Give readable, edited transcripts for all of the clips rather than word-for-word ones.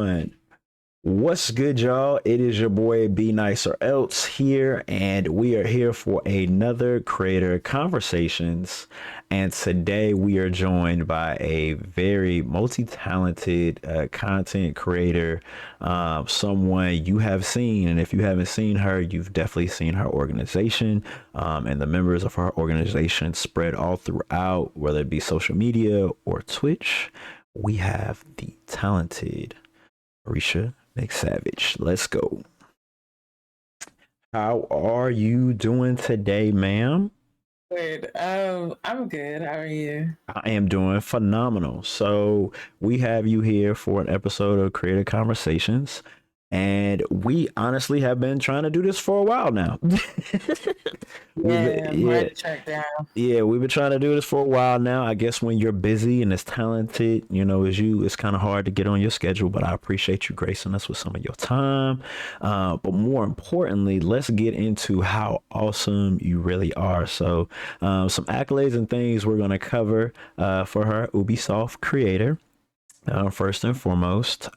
One. What's good, y'all? It is your boy Be Nice or Else here, and we are here for another Creator Conversations. And today we are joined by a very multi-talented content creator, someone you have seen, and if you haven't seen her, you've definitely seen her organization, and the members of her organization spread all throughout, whether it be social media or Twitch. We have the talented Maurisha McSavage. Let's go. How are you doing today, ma'am? Good. I'm good. How are you? I am doing phenomenal. So we have you here for an episode of Creative Conversations. And we honestly have been trying to do this for a while now. Yeah, I'm Yeah, hard to track down. yeah, we've been trying to do this for a while now. I guess when you're busy and as talented, as you, it's kind of hard to get on your schedule. But I appreciate you gracing us with some of your time. But more importantly, let's get into how awesome you really are. So, some accolades and things we're going to cover for her Ubisoft creator. First and foremost,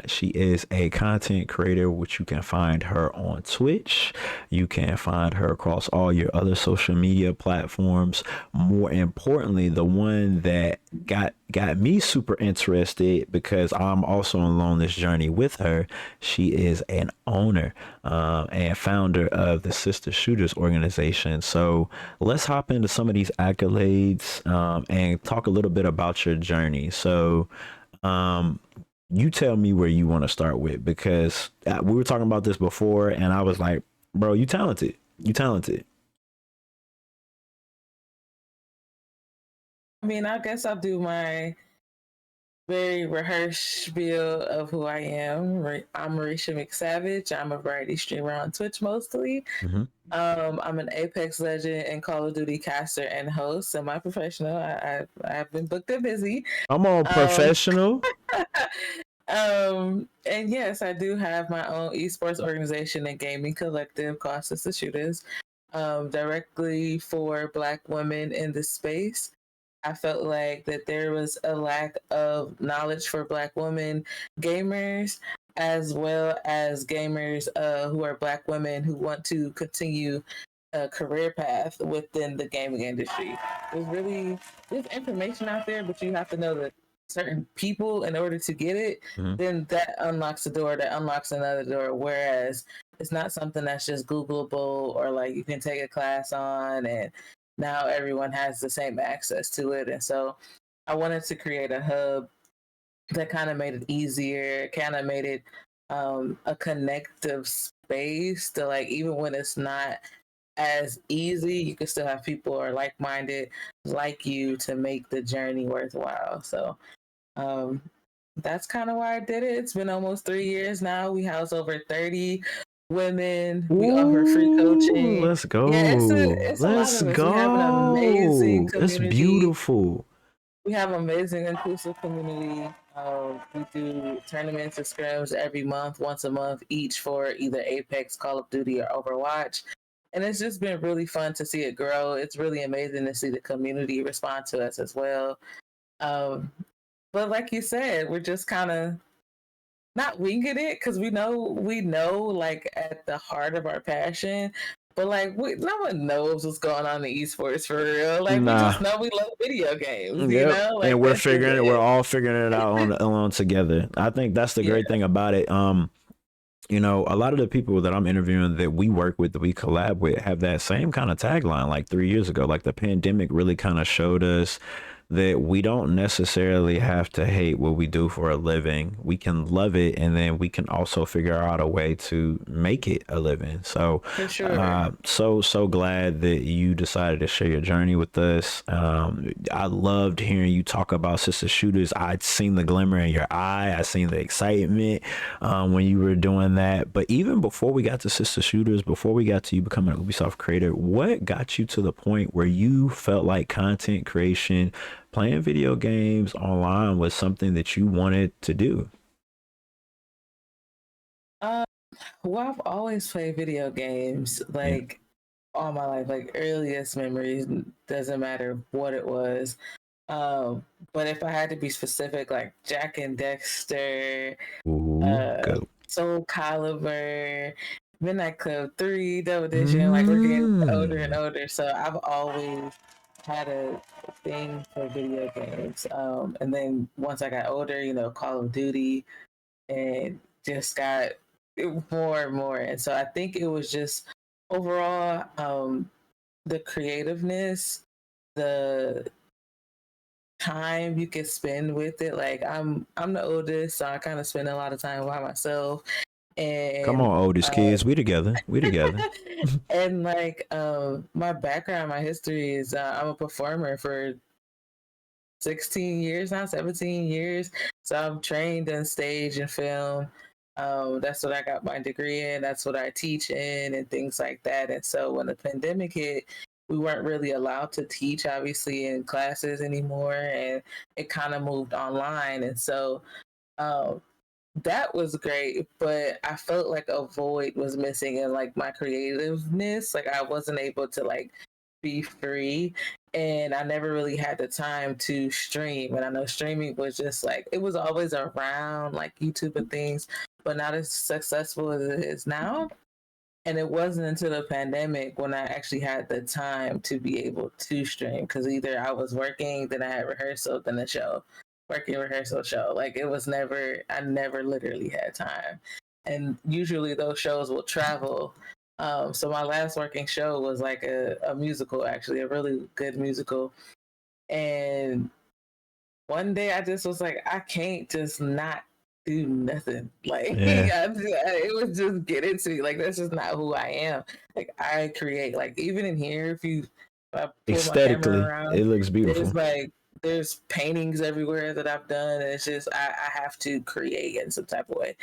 she is a content creator, which you can find her on Twitch. You can find her across all your other social media platforms. More importantly, the one that got me super interested because I'm also along this journey with her. She is an owner and founder of the Sistashootas organization. So let's hop into some of these accolades and talk a little bit about your journey. So um, you tell me where you want to start with because we were talking about this before, and I was like, "Bro, you talented. You talented." I mean, I guess I'll do my very rehearsed spiel of who I am. I'm Maurisha McSavage. I'm a variety streamer on Twitch mostly. Mm-hmm. I'm an Apex legend and Call of Duty caster and host. Semi-professional. I've been booked and busy. I'm on Um, professional. and yes, I do have my own esports organization and gaming collective called Sistashootas, directly for Black women in the space. I felt like that there was a lack of knowledge for Black women gamers, as well as gamers who are Black women who want to continue a career path within the gaming industry. There's information out there, but you have to know that certain people in order to get it. Mm-hmm. Then that unlocks the door, that unlocks another door. Whereas it's not something that's just Googleable or like you can take a class on and now everyone has the same access to it. And so I wanted to create a hub that kind of made it easier, kind of made it a connective space to like, even when it's not as easy, you can still have people who are like-minded like you to make the journey worthwhile. So um, that's kind of why I did it. It's been almost 3 years now. We house over 30 women. We offer free Ooh, coaching. let's Yeah, go. it's a lot Let's of us. We have an amazing go. It's community. beautiful. We have an amazing inclusive community. We do tournaments and scrims every month, once a month each for either Apex, Call of Duty, or Overwatch. And it's just been really fun to see it grow. It's really amazing to see the community respond to us as well. But like you said, we're just kind of not winging it because we know like at the heart of our passion. But like no one knows what's going on in esports for real. Like we Nah. just know we love video games, Yep. like And that's just we're it. all figuring it out on together. I think that's the Yeah. great thing about it. A lot of the people that I'm interviewing that we work with, that we collab with, have that same kind of tagline like 3 years ago. Like the pandemic really kind of showed us that we don't necessarily have to hate what we do for a living. We can love it, and then we can also figure out a way to make it a living. So, For sure. so glad that you decided to share your journey with us. I loved hearing you talk about Sistashootas. I'd seen the glimmer in your eye. I seen the excitement when you were doing that. But even before we got to Sistashootas, before we got to you becoming an Ubisoft creator, what got you to the point where you felt like content creation, playing video games online, was something that you wanted to do? Um, well, I've always played video games Yeah. like all my life, like earliest memories, doesn't matter what it was. But if I had to be specific, like Jack and Dexter, Ooh, go. Soul Calibur, Midnight Club 3, Double Division, like we're getting older and older. So I've always had a thing for video games. And then once I got older, Call of Duty, and just got more and more. And so I think it was just overall the creativeness, the time you can spend with it. Like I'm the oldest, so I kind of spend a lot of time by myself. Come And on, oldest kids, we together. We together. and like my background, my history is I'm a performer for 16 years now, 17 years. So I'm trained in stage and film. That's what I got my degree in. That's what I teach in and things like that. And so when the pandemic hit, we weren't really allowed to teach, obviously, in classes anymore. And it kind of moved online. And so um, that was great, but I felt like a void was missing in like my creativeness. Like I wasn't able to like be free, and I never really had the time to stream. And I know streaming was just like it was always around like YouTube and things, but not as successful as it is now. And it wasn't until the pandemic when I actually had the time to be able to stream, because either I was working, then I had rehearsal, then a show, working, rehearsal, show. Like it was never, I never literally had time. And usually those shows will travel. So my last working show was like a musical, actually, a really good musical. And one day I just was like, I can't just not do nothing. Like Yeah. it was just get into me. Like that's just not who I am. Like I create. Like even in here, if I pull my camera Aesthetically, around, it looks beautiful. there's paintings everywhere that I've done, and it's just I have to create in some type of way.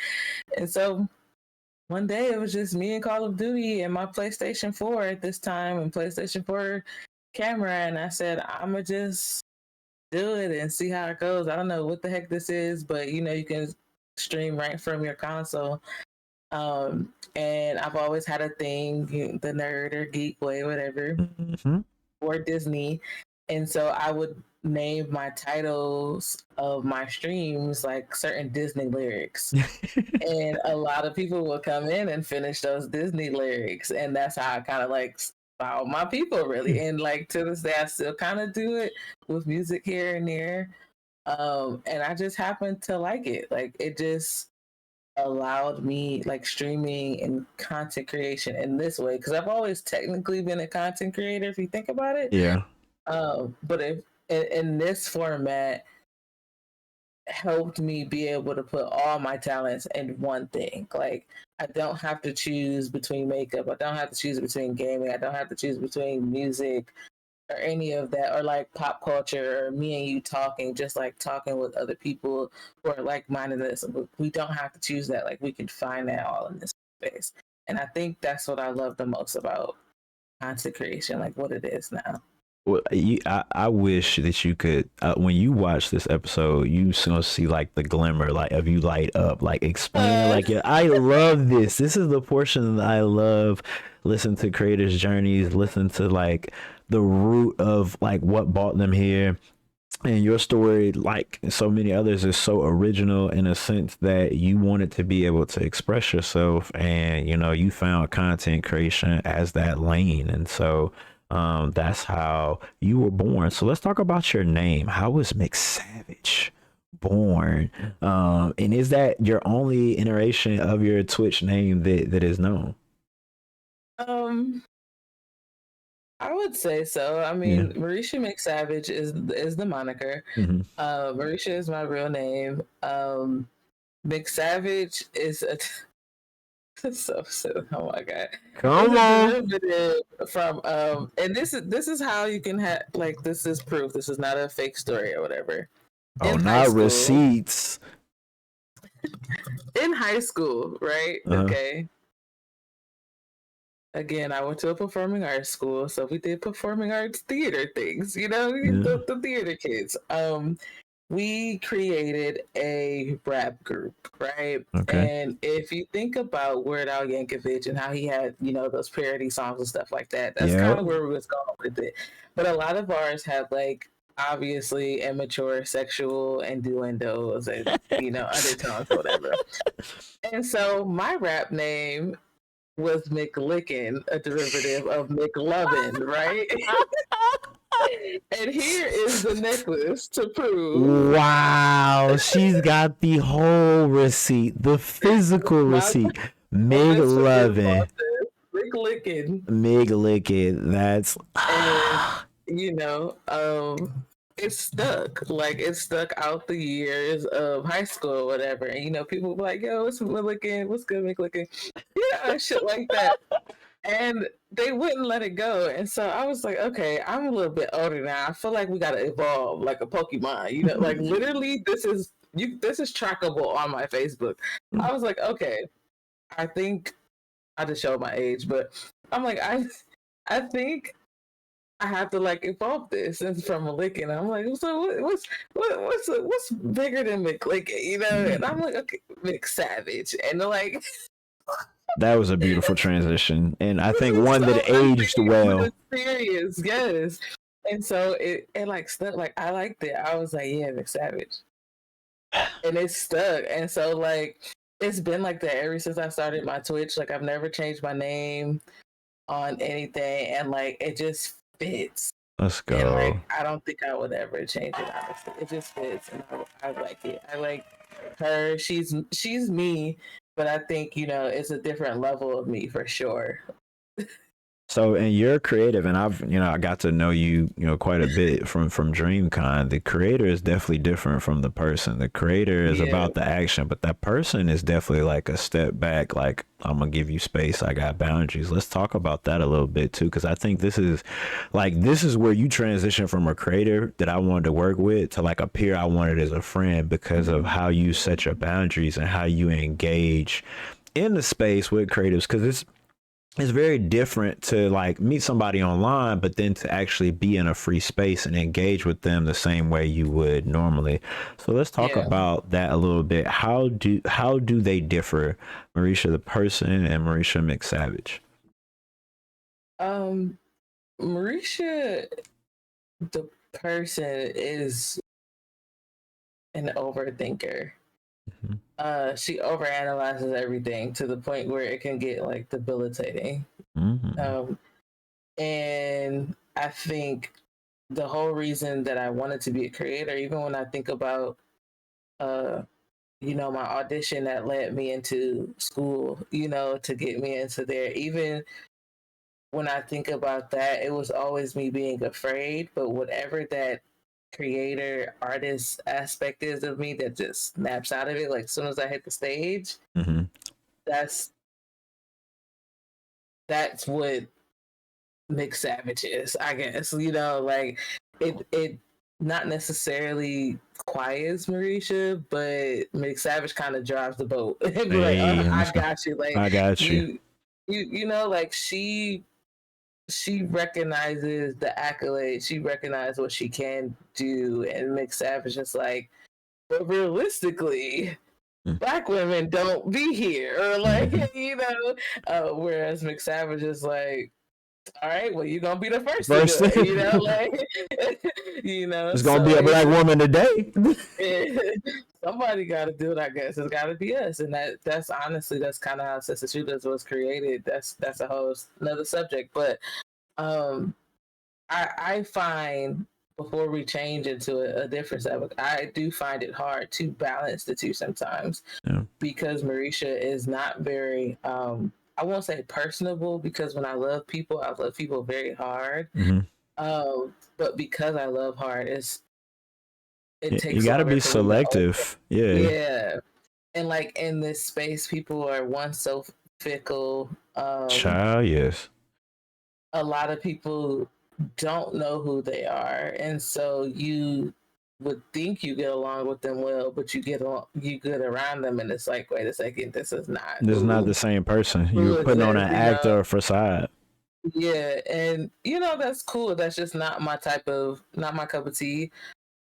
And so one day it was just me and Call of Duty and my PlayStation 4 at this time, and PlayStation 4 camera, and I said I'ma just do it and see how it goes. I don't know what the heck this is, but you can stream right from your console. And I've always had a thing, the nerd or geek way, whatever, for Disney. And so I would name my titles of my streams like certain Disney lyrics. And a lot of people will come in and finish those Disney lyrics. And that's how I kind of like found my people, really. And like to this day, I still kind of do it with music here and there. And I just happen to like it. Like it just allowed me like streaming and content creation in this way, because I've always technically been a content creator if you think about it. Yeah. But if in this format helped me be able to put all my talents in one thing. Like I don't have to choose between makeup, I don't have to choose between gaming, I don't have to choose between music or any of that, or like pop culture, or me and you talking, just like talking with other people who are like-minded. We don't have to choose that. Like we can find that all in this space. And I think that's what I love the most about content creation, like what it is now. Well, I wish that you could, when you watch this episode, you gonna see like the glimmer, like of you light up, like explaining, like, yeah, I love this. This is the portion that I love. Listen to creators' journeys, listen to like the root of like what brought them here. And your story, like so many others, is so original in a sense that you wanted to be able to express yourself, and you found content creation as that lane. And so that's how you were born. So let's talk about your name. How was McSavage born? And is that your only iteration of your Twitch name that is known? I would say so. I mean, yeah. Maurisha McSavage is the moniker. Mm-hmm. Maurisha is my real name. McSavage is a so oh my god. Come on. From and this is how you can have, like, this is proof. This is not a fake story or whatever. Oh, not receipts. In high school, right? Okay. Again, I went to a performing arts school, so we did performing arts theater things, the theater kids. We created a rap group, right? Okay. And if you think about Weird Al Yankovic and how he had, those parody songs and stuff like that, that's kind of where we was going with it. But a lot of ours had like obviously immature sexual innuendos and undertones or whatever. And so my rap name was McLickin, a derivative of McLovin, right? And here is the necklace to prove. Wow, she's got the whole receipt, the physical receipt. Mig loving, Mig licking. That's and it's stuck. Like it's stuck out the years of high school or whatever. And people be like, "Yo, what's McLickin? What's good, McLickin?" Shit like that. And they wouldn't let it go. And so I was like, okay, I'm a little bit older now. I feel like we gotta evolve like a Pokemon. Like literally this is trackable on my Facebook. I was like, okay, I think I just showed my age, but I'm like, I think I have to like evolve this and from McLickin. I'm like, so what's bigger than McLickin? And I'm like, okay, McSavage. And they're like, that was a beautiful transition, and I think one that aged well. Serious, yes. And so it like stuck. Like I liked it. I was like, yeah, McSavage, and it stuck. And so like it's been like that ever since I started my Twitch. Like I've never changed my name on anything, and like it just fits. Let's go. And like I don't think I would ever change it. Honestly, it just fits, and I like it. I like her. She's me. But I think, it's a different level of me for sure. So, and you're creative, and I got to know you, quite a bit from DreamCon. The creator is definitely different from the person. The creator is about the action, but that person is definitely like a step back. Like, I'm gonna give you space. I got boundaries. Let's talk about that a little bit too, because I think this is where you transition from a creator that I wanted to work with to like a peer I wanted as a friend, because of how you set your boundaries and how you engage in the space with creatives, because it's very different to like meet somebody online, but then to actually be in a free space and engage with them the same way you would normally. So let's talk about that a little bit. How do they differ, Maurisha the person and Maurisha McSavage? Maurisha the person is an overthinker. She overanalyzes everything to the point where it can get like debilitating. And I think the whole reason that I wanted to be a creator, even when I think about my audition that led me into school, to get me into there, even when I think about that, it was always me being afraid. But whatever that creator artist aspect is of me that just snaps out of it, like as soon as I hit the stage, that's what McSavage is, I guess. Like it not necessarily quiets Maurisha, but McSavage kind of drives the boat. Be like, I got you. Like I got you. Like she recognizes the accolades. She recognizes what she can do, and McSavage is like, but realistically, Black women don't be here, or like whereas McSavage is like, all right, well, you're gonna be the first to do it, like it's gonna be a Black woman today. Somebody got to do it, I guess. It's got to be us, and that's honestly that's kind of how Sistashootas was created. That's a whole another subject, but I find, before we change into a different subject, I do find it hard to balance the two sometimes, because Maurisha is not very I won't say personable, because when I love people very hard. But because I love hard, it takes, you got to be selective. Yeah. And like in this space, people are so fickle. Child, yes. A lot of people don't know who they are, and so you would think you get along with them well, but you get around them, and it's like, wait a second, this is not the same person. You're putting on an act or a facade. Yeah, and that's cool. That's just not my cup of tea.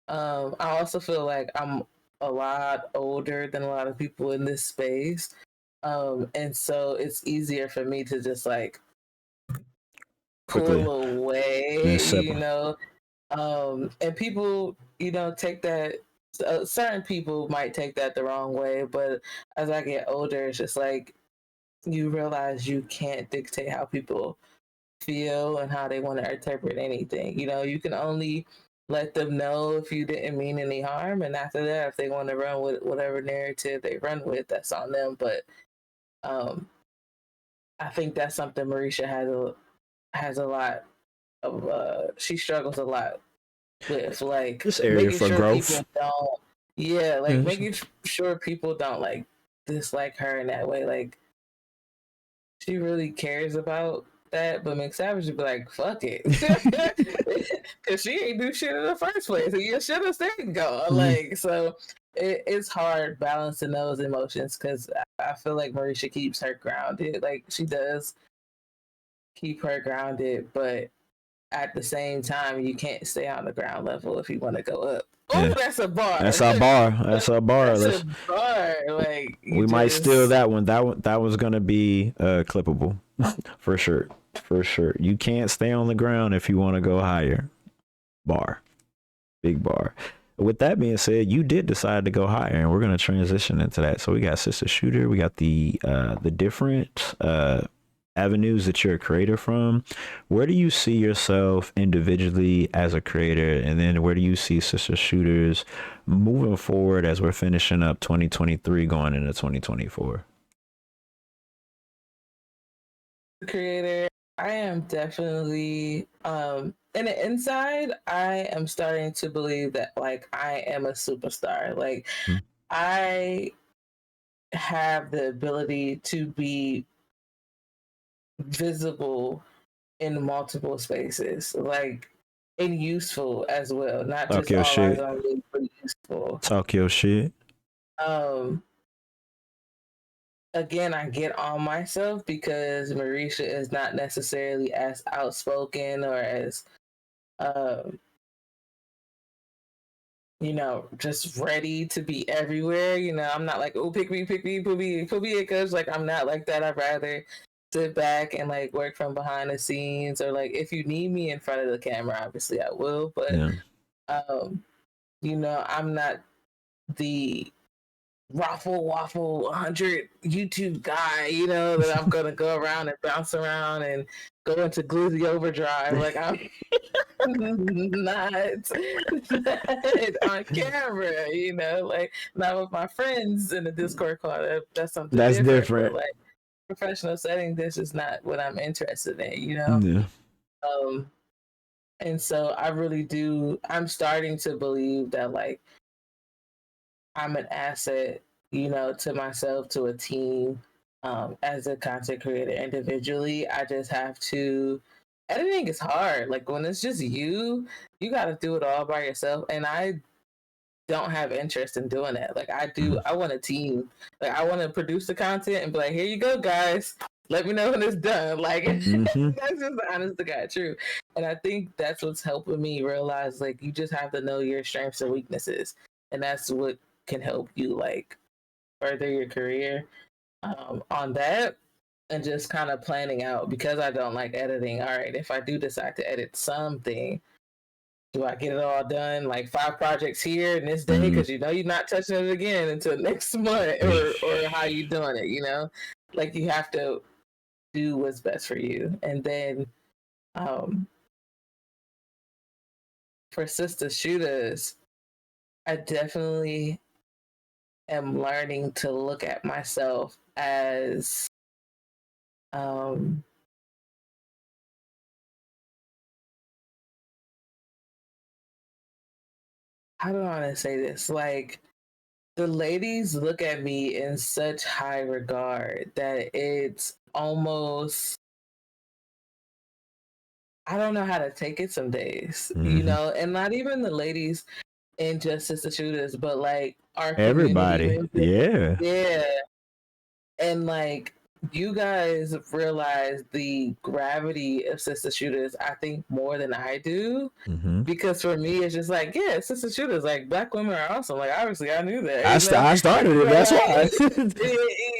I also feel like I'm a lot older than a lot of people in this space, and so it's easier for me to just like pull away, And people, take that. Certain people might take that the wrong way, but as I get older, it's just like you realize you can't dictate how people feel and how they want to interpret anything. You can only let them know if you didn't mean any harm, and after that, if they want to run with whatever narrative they run with, that's on them. But um, I think that's something Maurisha has a lot of. She struggles a lot with, like This area making for sure people growth. don't. Yeah, like Yes. making sure people don't like dislike her in that way. Like she really cares about that, but McSavage would be like, "Fuck it," because she ain't do shit in the first place, and you should have stayed going. Like, so it's hard balancing those emotions because I feel like Maurisha keeps her grounded. Like she does keep her grounded, but at the same time, you can't stay on the ground level if you want to go up. Oh, Yeah. that's a bar. That's our bar. That's our bar. That's a bar. Like you We might steal just that one. That was gonna be clippable for sure. For sure. You can't stay on the ground if you want to go higher. Bar. Big bar. With that being said, you did decide to go higher, and we're gonna transition into that. So we got Sister Shooter, we got the different avenues that you're a creator from. Where do you see yourself individually as a creator, and then where do you see Sister Shooters moving forward as we're finishing up 2023 going into 2024? creator. I am definitely in the inside, I am starting to believe that like I am a superstar. Like Mm. I have the ability to be visible in multiple spaces, like and useful as well, not Talk just your all eyes shit. on me, but useful. Talk your shit. Um, Again, I get on myself because Maurisha is not necessarily as outspoken or as um, just ready to be everywhere. I'm not like, oh, pick me, put me in, cause like I'm not like that. I'd rather sit back and like work from behind the scenes, or like if you need me in front of the camera, obviously I will. But Yeah. um, I'm not the raffle waffle 100 YouTube guy, that I'm gonna go around and bounce around and go into glizzy overdrive. Like I'm not on camera, like not with my friends in the Discord call. That's something That's different. But different. like professional setting, this is not what I'm interested in. Yeah. Um, and so I really do. I'm starting to believe that like I'm an asset, to myself, to a team, as a content creator individually. I just have to. Editing is hard. Like when it's just you got to do it all by yourself. And I don't have interest in doing that. Like I do, I want a team. Like I want to produce the content and be like, here you go, guys. Let me know when it's done. Like Mm-hmm. that's just the honest to God truth. And I think that's what's helping me realize like you just have to know your strengths and weaknesses, and that's what can help you like further your career on that. And just kind of planning out, because I don't like editing. All right, if I do decide to edit something, do I get it all done like 5 projects here in this day? Because you're not touching it again until next month, or how you doing it? Like you have to do what's best for you. And then for Sister Shooters, I definitely am learning to look at myself as how do I want to say this? Like the ladies look at me in such high regard that it's almost, I don't know how to take it some days, and not even the ladies in just Sister Shooters, but like our community Everybody. members. Yeah. Yeah. And like you guys realize the gravity of Sister Shooters, I think, more than I do. Mm-hmm. Because for me, it's just like, yeah, Sister Shooters, like Black women are awesome. Like obviously, I knew that. I started it. That's why.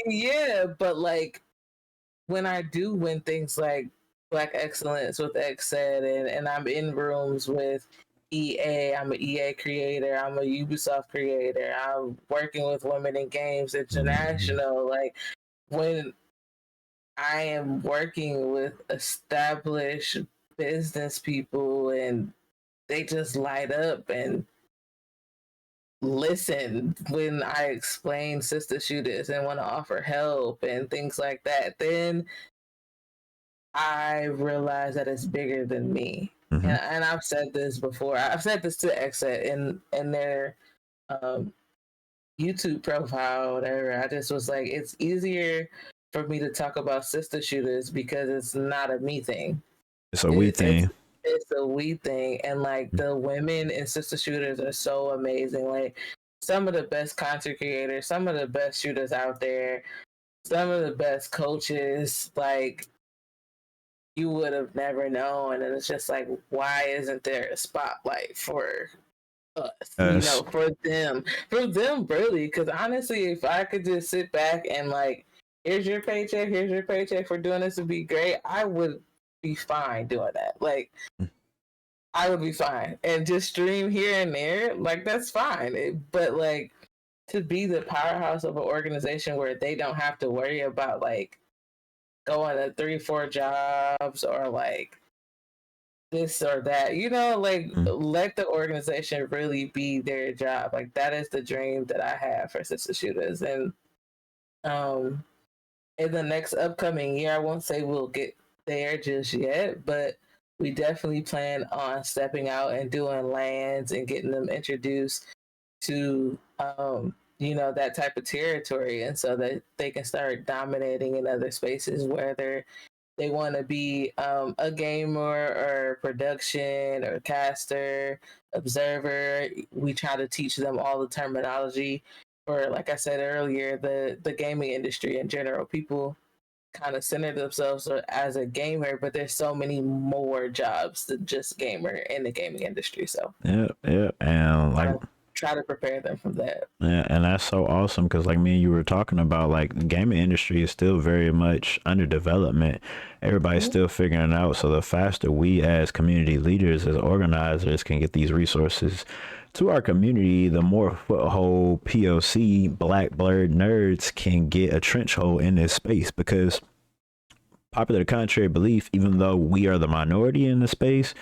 Yeah, but like when I do win things like Black Excellence with X said, and I'm in rooms with EA. I'm an EA creator. I'm a Ubisoft creator. I'm working with Women in Games International. Like when I am working with established business people and they just light up and listen when I explain Sistashootas and want to offer help and things like that, then I realize that it's bigger than me. And I've said this before. I've said this to Exit in their YouTube profile, whatever. I just was like, it's easier for me to talk about Sistashootas because it's not a me thing. It's a we thing. It's a we thing. And like the women in Sistashootas are so amazing. Like some of the best content creators, some of the best shooters out there, some of the best coaches, like you would have never known. And it's just like, why isn't there a spotlight for us, you know, for them really? Because honestly, if I could just sit back and like, here's your paycheck for doing this, would be great, I would be fine doing that. Like I would be fine and just stream here and there, like that's fine. But like to be the powerhouse of an organization where they don't have to worry about like going to 3-4 jobs or like this or that, you know, like let the organization really be their job. Like that is the dream that I have for Sistashootas. And in the next upcoming year, I won't say we'll get there just yet, but we definitely plan on stepping out and doing lands and getting them introduced to you know, that type of territory, and so that they can start dominating in other spaces, whether they want to be a gamer or production or caster, observer. We try to teach them all the terminology for, like I said earlier, the gaming industry in general. People kind of center themselves as a gamer, but there's so many more jobs than just gamer in the gaming industry. So yeah, and like try to prepare them from that. Yeah, and that's so awesome because like me and you were talking about, like the gaming industry is still very much under development. Everybody's still figuring it out. So the faster we as community leaders, as organizers can get these resources to our community, the more foothold POC Black Blerd nerds can get a trench hole in this space, because popular to contrary belief, even though we are the minority in the space,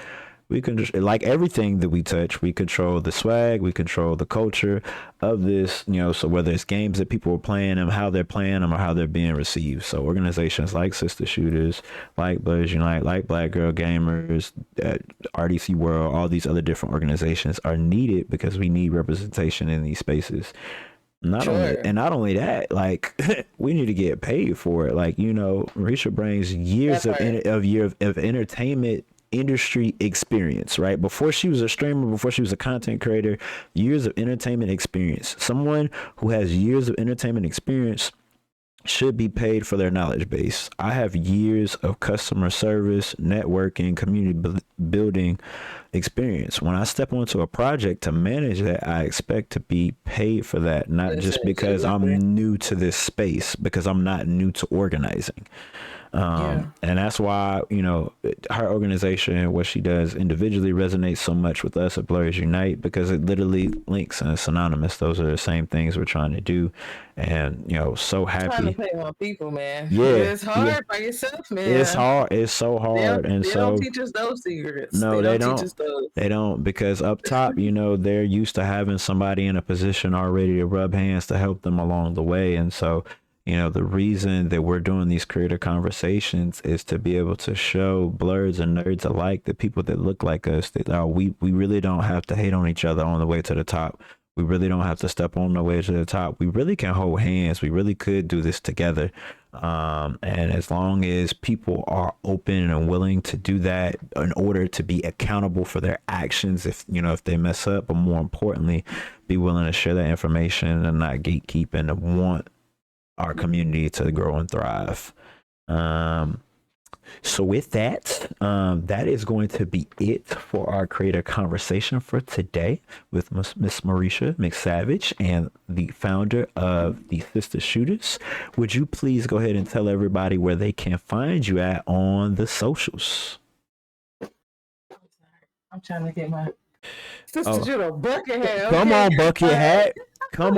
we can just, like everything that we touch, we control the swag, we control the culture of this, you know, so whether it's games that people are playing them, how they're playing them, or how they're being received. So organizations like Sistashootas, like Blerds Unite, like Black Girl Gamers, RDC World, all these other different organizations are needed because we need representation in these spaces. Not only that, like we need to get paid for it. Like, you know, Maurisha brings years of entertainment industry experience, right? Before she was a streamer, before she was a content creator, years of entertainment experience. Someone who has years of entertainment experience should be paid for their knowledge base. I have years of customer service, networking, community building experience. When I step onto a project to manage that, I expect to be paid for that, not just because I'm new to this space, because I'm not new to organizing. And that's why, you know, her organization, what she does individually resonates so much with us at Blerds Unite, because it literally links and it's synonymous. Those are the same things we're trying to do. And, you know, so happy. Trying to pay more people, man. Yeah. It's hard by yourself, man. It's hard. It's so hard. They don't teach us those secrets. No, they don't. Teach us those. They don't, because up top, you know, they're used to having somebody in a position already to rub hands to help them along the way. And so, you know, the reason that we're doing these creator conversations is to be able to show blerds and nerds alike, the people that look like us, that we really don't have to hate on each other on the way to the top. We really don't have to step on the way to the top. We really can hold hands. We really could do this together. And as long as people are open and willing to do that in order to be accountable for their actions, if, you know, if they mess up, but more importantly, be willing to share that information and not gatekeep, and to want our community to grow and thrive. So with that, that is going to be it for our creator conversation for today with Miss Maurisha McSavage, and the founder of the Sistashootas. Would you please go ahead and tell everybody where they can find you at on the socials? I'm trying to get my Sister Oh, Judo, bucket head. come Okay. on, Bucket Hat. Come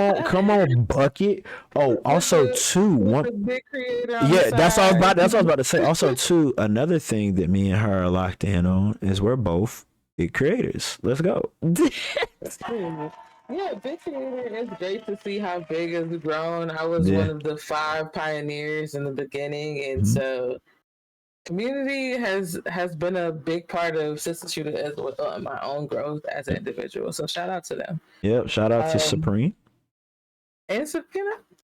on, Bucket. Oh, also too, With one. the big creator on the Yeah, side. that's what I was about to say. Also, too, another thing that me and her are locked in on is we're both big creators. Let's go. Yeah, big creator. It's great to see how big it's grown. I was one Yeah. of the 5 pioneers in the beginning, and Mhm. so community has been a big part of Sister Shooter as well, my own growth as an individual. So shout out to them. Yep. Shout out to Um, Supreme. and so,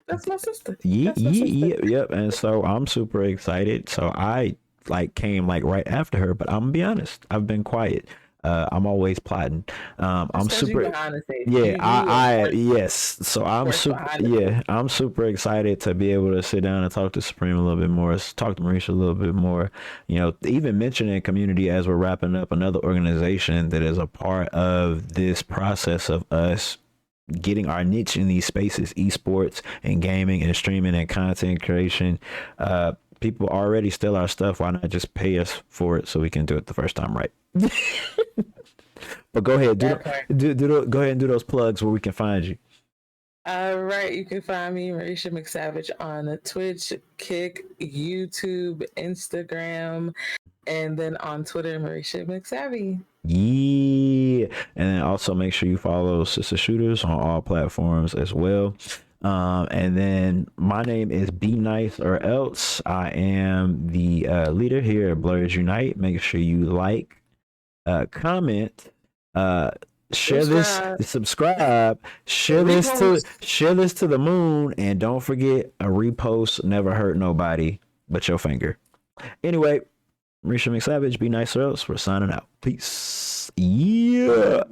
that's my sister. Yeah, That's my yeah, sister. yeah, yep. And so I'm super excited. So I like came like right after her, but I'm gonna be honest, I've been quiet. I'm always plotting. That's I'm because you super. behind the scenes. Yeah, You a yes. So I'm force super. behind the Yeah, scenes. I'm super excited to be able to sit down and talk to Supreme a little bit more. Talk to Maurisha a little bit more. You know, even mentioning community as we're wrapping up, another organization that is a part of this process of us getting our niche in these spaces, esports and gaming and streaming and content creation. People already steal our stuff. Why not just pay us for it so we can do it the first time right? But go ahead, That part. go ahead and do those plugs where we can find you. All right, you can find me, Maurisha McSavage, on Twitch, Kick, YouTube, Instagram, and then on Twitter, Maurisha McSavage. Yeah, and then also make sure you follow Sister Shooters on all platforms as well. And then my name is Be Nice or Else. I am the leader here at Blerds Unite. Make sure you like, comment, uh, share this, subscribe, share this to the moon, and don't forget a repost never hurt nobody but your finger. Anyway, Maurisha McSavage, Be Nice or Else. We're signing out. Peace. Yeah.